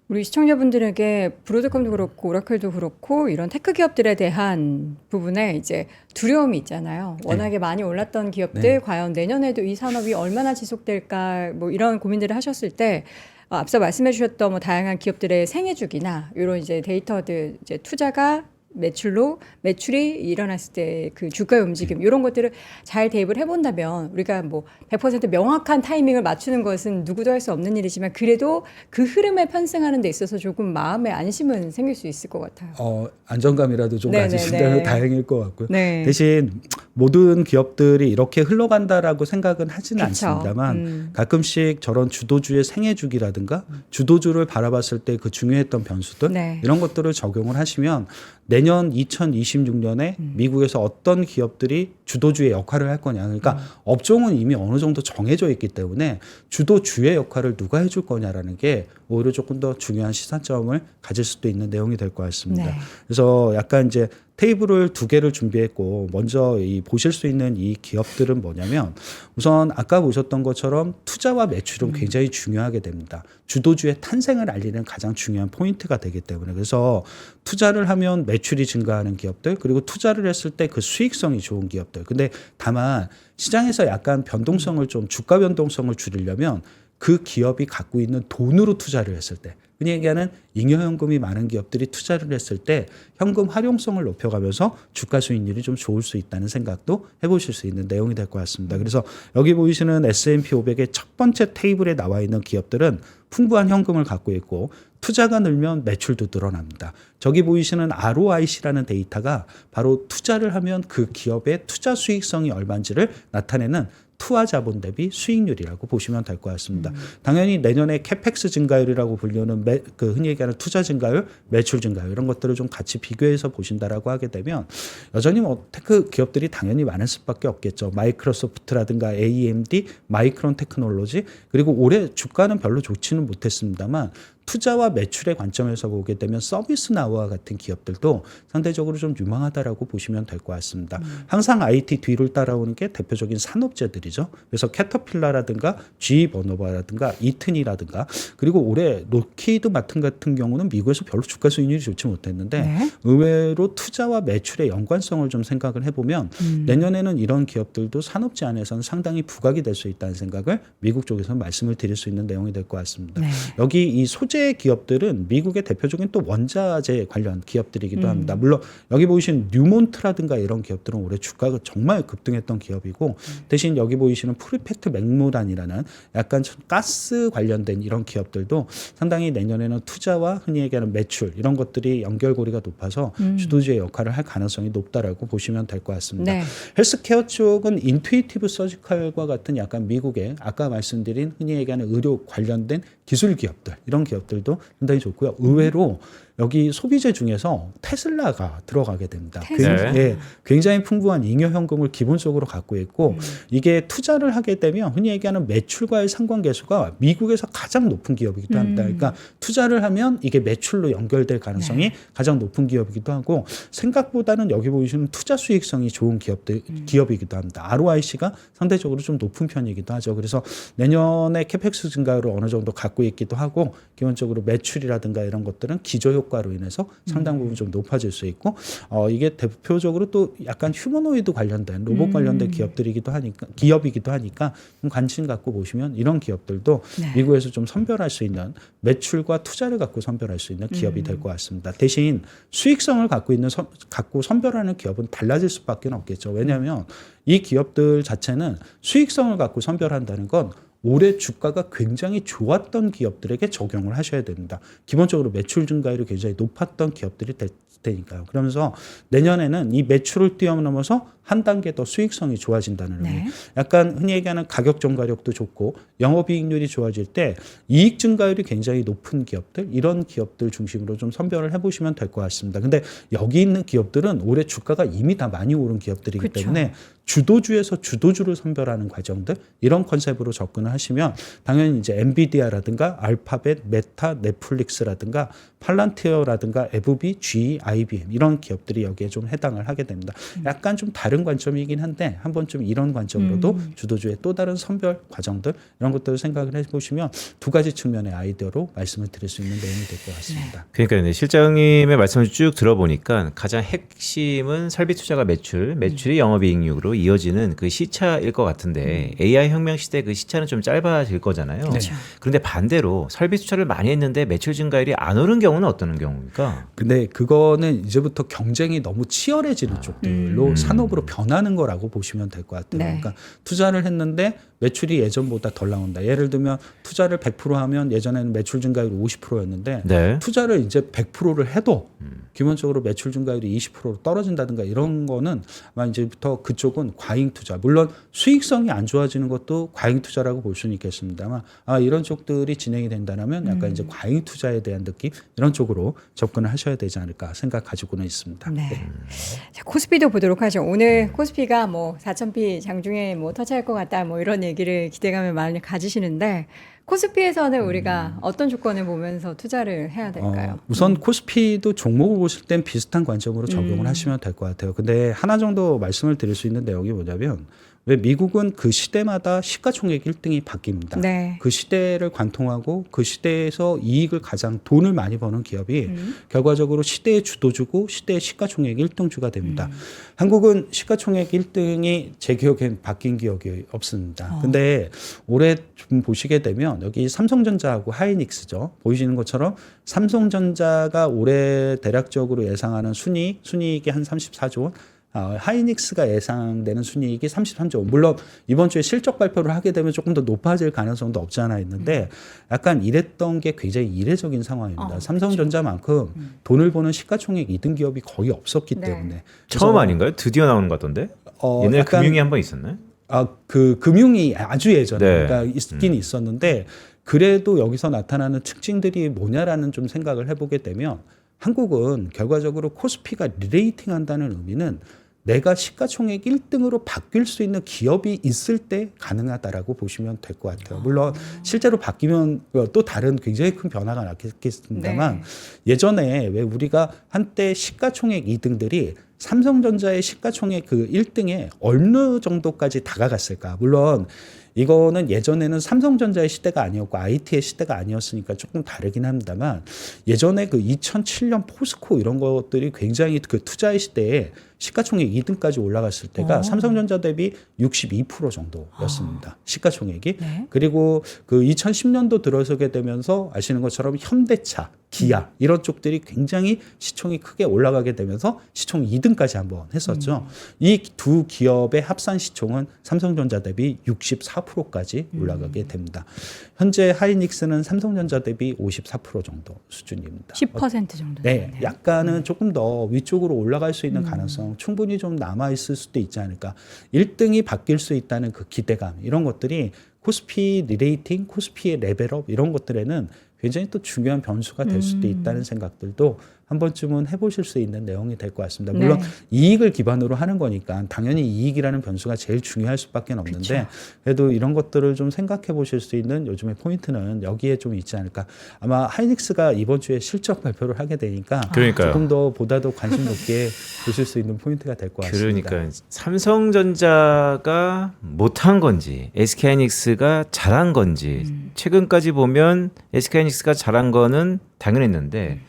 우리 시청자분들에게 브로드컴도 그렇고 오라클도 그렇고 이런 테크 기업들에 대한 부분에 이제 두려움이 있잖아요. 워낙에 많이 올랐던 기업들 과연 내년에도 이 산업이 얼마나 지속될까 뭐 이런 고민들을 하셨을 때 앞서 말씀해 주셨던 뭐 다양한 기업들의 생애주기나 이런 이제 데이터들 이제 투자가 매출이 일어났을 때 그 주가의 움직임 이런 것들을 잘 대입을 해본다면 우리가 뭐 100% 명확한 타이밍을 맞추는 것은 누구도 할 수 없는 일이지만 그래도 그 흐름에 편승하는 데 있어서 조금 마음의 안심은 생길 수 있을 것 같아요. 안정감이라도 좀 네네네. 가지신다면 다행일 것 같고요. 네. 대신 모든 기업들이 이렇게 흘러간다라고 생각은 하지는 그쵸. 않습니다만 가끔씩 저런 주도주의 생애주기라든가 주도주를 바라봤을 때 그 중요했던 변수들 네. 이런 것들을 적용을 하시면 내년 2026년에 미국에서 어떤 기업들이 주도주의 역할을 할 거냐. 그러니까 업종은 이미 어느 정도 정해져 있기 때문에 주도주의 역할을 누가 해줄 거냐라는 게 오히려 조금 더 중요한 시사점을 가질 수도 있는 내용이 될 것 같습니다. 네. 그래서 약간 이제 테이블을 두 개를 준비했고 먼저 보실 수 있는 이 기업들은 뭐냐면 우선 아까 보셨던 것처럼 투자와 매출은 굉장히 중요하게 됩니다. 주도주의 탄생을 알리는 가장 중요한 포인트가 되기 때문에 그래서 투자를 하면 매출이 증가하는 기업들 그리고 투자를 했을 때 그 수익성이 좋은 기업들. 근데 다만 시장에서 약간 변동성을 좀 주가 변동성을 줄이려면 그 기업이 갖고 있는 돈으로 투자를 했을 때 흔히 얘기하는 잉여현금이 많은 기업들이 투자를 했을 때 현금 활용성을 높여가면서 주가 수익률이 좀 좋을 수 있다는 생각도 해보실 수 있는 내용이 될 것 같습니다. 그래서 여기 보이시는 S&P 500의 첫 번째 테이블에 나와 있는 기업들은 풍부한 현금을 갖고 있고 투자가 늘면 매출도 늘어납니다. 저기 보이시는 ROIC라는 데이터가 바로 투자를 하면 그 기업의 투자 수익성이 얼마인지를 나타내는 투하 자본 대비 수익률이라고 보시면 될 것 같습니다. 당연히 내년에 캐펙스 증가율이라고 불리는 그 흔히 얘기하는 투자 증가율, 매출 증가율 이런 것들을 좀 같이 비교해서 보신다라고 하게 되면 여전히 뭐 테크 기업들이 당연히 많을 수밖에 없겠죠. 마이크로소프트라든가 AMD, 마이크론 테크놀로지 그리고 올해 주가는 별로 좋지는 못했습니다만 투자와 매출의 관점에서 보게 되면 서비스나우와 같은 기업들도 상대적으로 좀 유망하다라고 보시면 될 것 같습니다. 항상 IT 뒤를 따라오는 게 대표적인 산업재들이죠. 그래서 캐터필라라든가 GE버너바라든가 이튼이라든가 그리고 올해 로키드 마튼 같은 경우는 미국에서 별로 주가 수익률이 좋지 못했는데 네. 의외로 투자와 매출의 연관성을 좀 생각을 해보면 내년에는 이런 기업들도 산업재 안에서는 상당히 부각이 될 수 있다는 생각을 미국 쪽에서 말씀을 드릴 수 있는 내용이 될 것 같습니다. 네. 여기 이 소재 기업들은 미국의 대표적인 또 원자재 관련 기업들이기도 합니다. 물론 여기 보이시는 뉴몬트라든가 이런 기업들은 올해 주가가 정말 급등했던 기업이고 대신 여기 보이시는 프리팩트 맥무란이라는 약간 가스 관련된 이런 기업들도 상당히 내년에는 투자와 흔히 얘기하는 매출 이런 것들이 연결고리가 높아서 주도주의 역할을 할 가능성이 높다라고 보시면 될 것 같습니다. 네. 헬스케어 쪽은 인투이티브 서지컬과 같은 약간 미국의 아까 말씀드린 흔히 얘기하는 의료 관련된 기술 기업들 이런 기업들도 상당히 좋고요. 의외로 여기 소비재 중에서 테슬라가 들어가게 됩니다. 테슬라. 굉장히 풍부한 잉여 현금을 기본적으로 갖고 있고 이게 투자를 하게 되면 흔히 얘기하는 매출과의 상관계수가 미국에서 가장 높은 기업이기도 합니다. 그러니까 투자를 하면 이게 매출로 연결될 가능성이 가장 높은 기업이기도 하고 생각보다는 여기 보시면 투자 수익성이 좋은 기업이기도 합니다. ROIC가 상대적으로 좀 높은 편이기도 하죠. 그래서 내년에 캐펙스 증가율을 어느 정도 갖고 있기도 하고 기본적으로 매출이라든가 이런 것들은 기저 효과로 인해서 상당 부분 좀 높아질 수 있고 이게 대표적으로 또 약간 휴머노이드 관련된 로봇 관련된 기업이기도 하니까 좀 관심 갖고 보시면 이런 기업들도 미국에서 좀 선별할 수 있는 매출과 투자를 갖고 선별할 수 있는 기업이 될 것 같습니다. 대신 수익성을 갖고 선별하는 기업은 달라질 수밖에 없겠죠. 왜냐하면 이 기업들 자체는 수익성을 갖고 선별한다는 건 올해 주가가 굉장히 좋았던 기업들에게 적용을 하셔야 됩니다. 기본적으로 매출 증가율이 굉장히 높았던 기업들이 될 테니까요. 그러면서 내년에는 이 매출을 뛰어넘어서 한 단계 더 수익성이 좋아진다는 의미. 약간 흔히 얘기하는 가격 전가력도 좋고 영업이익률이 좋아질 때 이익 증가율이 굉장히 높은 기업들, 이런 기업들 중심으로 좀 선별을 해보시면 될 것 같습니다. 근데 여기 있는 기업들은 올해 주가가 이미 다 많이 오른 기업들이기 때문에 주도주에서 주도주를 선별하는 과정들, 이런 컨셉으로 접근을 하시면 당연히 이제 엔비디아라든가 알파벳, 메타, 넷플릭스라든가 팔란티어라든가 에브비, GE, IBM 이런 기업들이 여기에 좀 해당을 하게 됩니다. 약간 좀 다른 관점이긴 한데 한번 좀 이런 관점으로도 주도주의 또 다른 선별 과정들 이런 것들을 생각을 해보시면 두 가지 측면의 아이디어로 말씀을 드릴 수 있는 내용이 될 것 같습니다. 그러니까 실장님의 말씀을 쭉 들어보니까 가장 핵심은 설비 투자가 매출이 영업이익률로 이어지는 그 시차일 것 같은데 AI 혁명 시대 그 시차는 좀 짧아질 거잖아요. 그렇죠. 그런데 반대로 설비 투자를 많이 했는데 매출 증가율이 안 오른 경우는 어떤 경우입니까? 근데 그거는 이제부터 경쟁이 너무 치열해지는 쪽들로 산업으로 변하는 거라고 보시면 될 것 같아요. 그러니까 투자를 했는데 매출이 예전보다 덜 나온다. 예를 들면 투자를 100% 하면 예전에는 매출 증가율이 50%였는데 투자를 이제 100%를 해도 기본적으로 매출 증가율이 20%로 떨어진다든가 이런 거는 아마 이제부터 그쪽은 과잉 투자. 물론 수익성이 안 좋아지는 것도 과잉 투자라고 볼 수는 있겠습니다만 이런 쪽들이 진행이 된다면 약간 이제 과잉 투자에 대한 느낌 이런 쪽으로 접근을 하셔야 되지 않을까 생각 가지고는 있습니다. 자, 코스피도 보도록 하죠. 오늘 코스피가 뭐 4,000피 장중에 뭐 터치할 것 같다 뭐 이런 얘기를 기대감을 많이 가지시는데 코스피에서는 우리가 어떤 조건을 보면서 투자를 해야 될까요? 우선 코스피도 종목을 보실 땐 비슷한 관점으로 적용을 하시면 될 것 같아요. 근데 하나 정도 말씀을 드릴 수 있는 내용이 뭐냐면 왜 미국은 그 시대마다 시가총액 1등이 바뀝니다. 그 시대를 관통하고 그 시대에서 이익을 가장 돈을 많이 버는 기업이 결과적으로 시대의 주도주고 시대의 시가총액 1등주가 됩니다. 한국은 시가총액 1등이 제 기억엔 바뀐 기억이 없습니다. 근데 올해 좀 보시게 되면 여기 삼성전자하고 하이닉스죠. 보이시는 것처럼 삼성전자가 올해 대략적으로 예상하는 순이익이 한 34조 원. 하이닉스가 예상되는 순이익이 33조 원. 물론 이번 주에 실적 발표를 하게 되면 조금 더 높아질 가능성도 없지 않아 있는데 약간 이랬던 게 굉장히 이례적인 상황입니다. 삼성전자만큼 돈을 버는 시가총액 2등 기업이 거의 없었기 때문에. 처음 아닌가요? 드디어 나오는 것 같던데? 옛날에 금융이 한 번 있었나요? 그 금융이 아주 예전에 그러니까 있긴 있었는데 그래도 여기서 나타나는 특징들이 뭐냐라는 좀 생각을 해보게 되면 한국은 결과적으로 코스피가 리레이팅 한다는 의미는 내가 시가총액 1등으로 바뀔 수 있는 기업이 있을 때 가능하다라고 보시면 될 것 같아요. 물론 실제로 바뀌면 또 다른 굉장히 큰 변화가 나겠습니다만 예전에 왜 우리가 한때 시가총액 2등들이 삼성전자의 시가총액 그 1등에 어느 정도까지 다가갔을까? 물론 이거는 예전에는 삼성전자의 시대가 아니었고 IT의 시대가 아니었으니까 조금 다르긴 합니다만 예전에 그 2007년 포스코 이런 것들이 굉장히 그 투자의 시대에 시가총액 2등까지 올라갔을 때가 삼성전자 대비 62% 정도였습니다. 시가총액이. 그리고 그 2010년도 들어서게 되면서 아시는 것처럼 현대차, 기아 이런 쪽들이 굉장히 시총이 크게 올라가게 되면서 시총 2등까지 한번 했었죠. 이 두 기업의 합산 시총은 삼성전자 대비 64%까지 올라가게 됩니다. 현재 하이닉스는 삼성전자 대비 54% 정도 수준입니다. 10% 정도. 네, 약간은 조금 더 위쪽으로 올라갈 수 있는 가능성 충분히 좀 남아 있을 수도 있지 않을까. 1등이 바뀔 수 있다는 그 기대감 이런 것들이 코스피 리레이팅, 코스피의 레벨업 이런 것들에는 굉장히 또 중요한 변수가 될 수도 있다는 생각들도 한 번쯤은 해보실 수 있는 내용이 될 것 같습니다. 물론 네. 이익을 기반으로 하는 거니까 당연히 이익이라는 변수가 제일 중요할 수밖에 없는데 그쵸. 그래도 이런 것들을 좀 생각해 보실 수 있는 요즘의 포인트는 여기에 좀 있지 않을까. 아마 하이닉스가 이번 주에 실적 발표를 하게 되니까 그러니까요. 조금 더 보다도 관심 높게 보실 수 있는 포인트가 될 것 같습니다. 그러니까 삼성전자가 못한 건지 SK하이닉스가 잘한 건지 최근까지 보면 SK하이닉스가 잘한 거는 당연했는데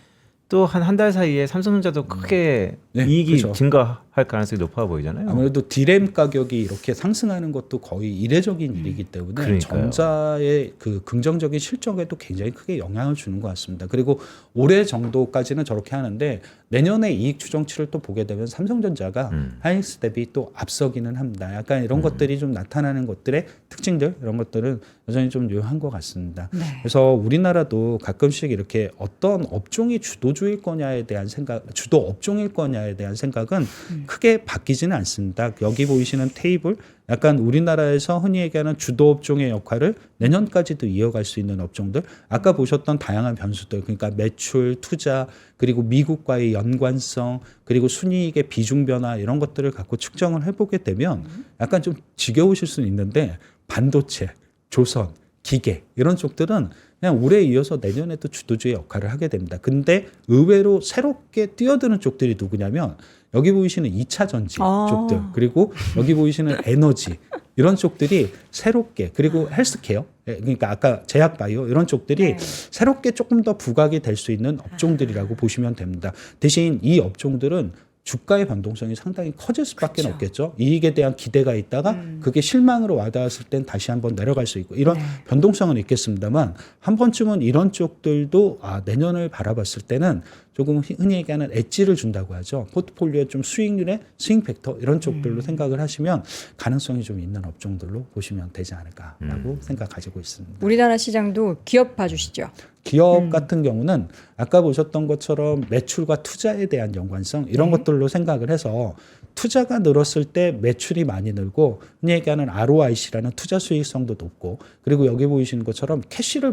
또 한 달 사이에 삼성전자도 크게 네, 이익이 그렇죠. 증가할 가능성이 높아 보이잖아요. 아무래도 디램 가격이 이렇게 상승하는 것도 거의 이례적인 일이기 때문에 그러니까요. 전자의 그 긍정적인 실적에도 굉장히 크게 영향을 주는 것 같습니다. 그리고 올해 정도까지는 저렇게 하는데 내년에 이익 추정치를 또 보게 되면 삼성전자가 하이닉스 대비 또 앞서기는 합니다. 약간 이런 것들이 좀 나타나는 것들의 특징들 이런 것들은 여전히 좀 유효한 것 같습니다. 네. 그래서 우리나라도 가끔씩 이렇게 어떤 업종이 주도주일 거냐에 대한 생각, 주도 업종일 거냐에 대한 생각은 크게 바뀌지는 않습니다. 여기 보이시는 테이블, 약간 우리나라에서 흔히 얘기하는 주도 업종의 역할을 내년까지도 이어갈 수 있는 업종들, 아까 보셨던 다양한 변수들, 그러니까 매출, 투자, 그리고 미국과의 연관성, 그리고 순이익의 비중 변화 이런 것들을 갖고 측정을 해보게 되면 약간 좀 지겨우실 수는 있는데 반도체, 조선, 기계 이런 쪽들은 그냥 올해에 이어서 내년에도 주도주의 역할을 하게 됩니다. 근데 의외로 새롭게 뛰어드는 쪽들이 누구냐면 여기 보이시는 2차 전지 쪽들 그리고 여기 보이시는 에너지 이런 쪽들이 새롭게 그리고 헬스케어 그러니까 아까 제약 바이오 이런 쪽들이 새롭게 조금 더 부각이 될 수 있는 업종들이라고 보시면 됩니다. 대신 이 업종들은 주가의 변동성이 상당히 커질 수밖에 그렇죠. 없겠죠. 이익에 대한 기대가 있다가 그게 실망으로 와닿았을 땐 다시 한번 내려갈 수 있고 이런 변동성은 있겠습니다만 한 번쯤은 이런 쪽들도 내년을 바라봤을 때는 조금 흔히 얘기하는 엣지를 준다고 하죠. 포트폴리오의 좀 수익률의 스윙 팩터 이런 쪽들로 생각을 하시면 가능성이 좀 있는 업종들로 보시면 되지 않을까라고 생각 가지고 있습니다. 우리나라 시장도 기업 봐주시죠. 기업 같은 경우는 아까 보셨던 것처럼 매출과 투자에 대한 연관성 이런 것들로 생각을 해서 투자가 늘었을 때 매출이 많이 늘고 흔히 얘기하는 ROIC라는 투자 수익성도 높고 그리고 여기 보이시는 것처럼 캐시를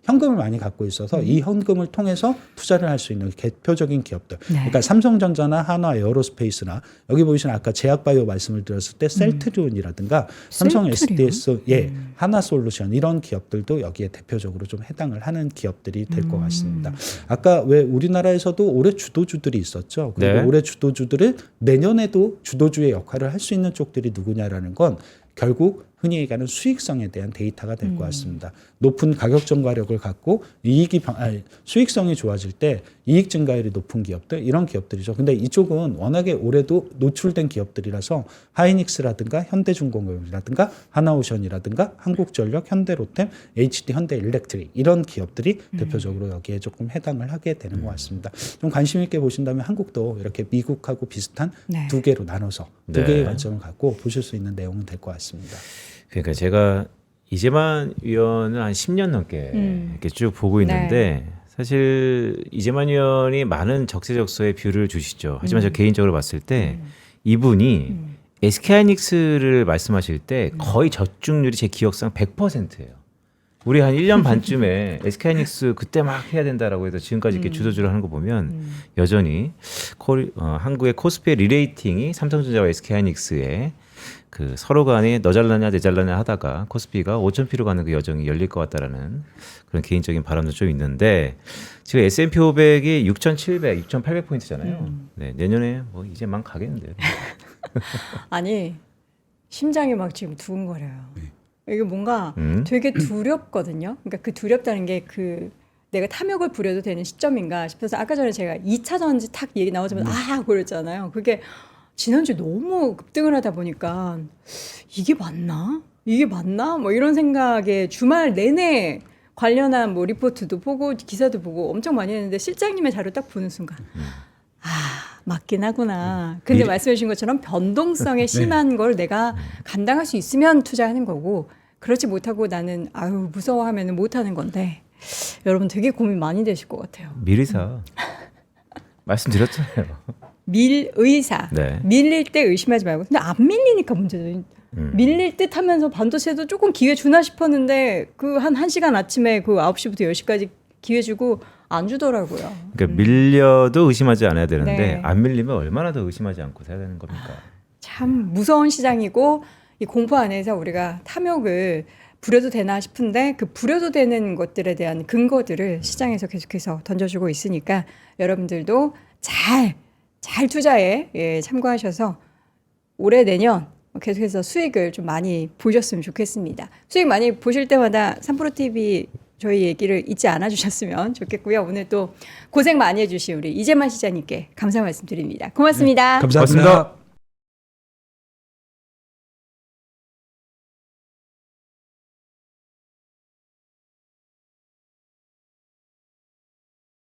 현금을 많이 갖고 있어서 이 현금을 통해서 투자를 할 수 있는 대표적인 기업들. 그러니까 삼성전자나 한화 에어로스페이스나 여기 보이시는 아까 제약바이오 말씀을 드렸을 때 셀트리온이라든가 삼성 SDS, 하나솔루션 이런 기업들도 여기에 대표적으로 좀 해당을 하는 기업들이 될 것 같습니다. 아까 왜 우리나라에서도 올해 주도주들이 있었죠. 그리고 네. 올해 주도주들은 내년에도 주도주의 역할을 할 수 있는 쪽들이 누구냐라는 건 결국 흔히 얘기하는 수익성에 대한 데이터가 될 것 같습니다. 높은 가격 전가력을 갖고 수익성이 좋아질 때 이익 증가율이 높은 기업들 이런 기업들이죠. 근데 이쪽은 워낙에 올해도 노출된 기업들이라서 하이닉스라든가 현대중공업이라든가 하나오션이라든가 한국전력, 현대로템, HD 현대일렉트릭 이런 기업들이 대표적으로 여기에 조금 해당을 하게 되는 것 같습니다. 좀 관심 있게 보신다면 한국도 이렇게 미국하고 비슷한 두 개로 나눠서 두 개의 관점을 갖고 보실 수 있는 내용은 될 것 같습니다. 그러니까 제가 이재만 위원을 한 10년 넘게 이렇게 쭉 보고 있는데 사실 이재만 위원이 많은 적재적소에 뷰를 주시죠. 하지만 저 개인적으로 봤을 때 이분이 SK하이닉스를 말씀하실 때 거의 저중률이 제 기억상 100%예요. 우리 한 1년 반쯤에 SK하이닉스 그때 막 해야 된다라고 해서 지금까지 이렇게 주도주를 하는 거 보면 여전히 한국의 코스피의 리레이팅이 삼성전자와 SK하이닉스의 그 서로 간에 너 잘나냐 내 잘나냐 하다가 코스피가 5,000피로 가는 그 여정이 열릴 것 같다라는 그런 개인적인 바람도 좀 있는데 지금 S&P 500이 6,700, 6,800포인트잖아요. 네, 내년에 뭐 이제 막 가겠는데요. 아니 심장이 막 지금 두근거려요. 이게 뭔가 되게 두렵거든요. 그러니까 그 두렵다는 게 그 내가 탐욕을 부려도 되는 시점인가 싶어서 아까 전에 제가 2차 전지 탁 얘기 나오자마자 그랬잖아요. 그게 지난주에 너무 급등을 하다 보니까 이게 맞나? 이게 맞나? 뭐 이런 생각에 주말 내내 관련한 뭐 리포트도 보고 기사도 보고 엄청 많이 했는데 실장님의 자료 딱 보는 순간 맞긴 하구나. 근데 말씀해 주신 것처럼 변동성에 심한 걸 내가 감당할 수 있으면 투자하는 거고 그렇지 못하고 나는 무서워하면 못하는 건데 여러분 되게 고민 많이 되실 것 같아요. 미리사 말씀드렸잖아요. 밀의사. 밀릴 때 의심하지 말고. 근데 안 밀리니까 문제죠. 밀릴 듯 하면서 반도체도 조금 기회 주나 싶었는데 그 한 1시간 아침에 그 9시부터 10시까지 기회 주고 안 주더라고요. 그러니까 밀려도 의심하지 않아야 되는데 네. 안 밀리면 얼마나 더 의심하지 않고 살아야 되는 겁니까? 참 무서운 시장이고 이 공포 안에서 우리가 탐욕을 부려도 되나 싶은데 그 부려도 되는 것들에 대한 근거들을 시장에서 계속해서 던져주고 있으니까 여러분들도 잘 투자에 참고하셔서 올해 내년 계속해서 수익을 좀 많이 보셨으면 좋겠습니다. 수익 많이 보실 때마다 3프로TV 저희 얘기를 잊지 않아 주셨으면 좋겠고요. 오늘 또 고생 많이 해주신 우리 이재만 시장님께 감사 말씀드립니다. 고맙습니다. 감사합니다. 고맙습니다.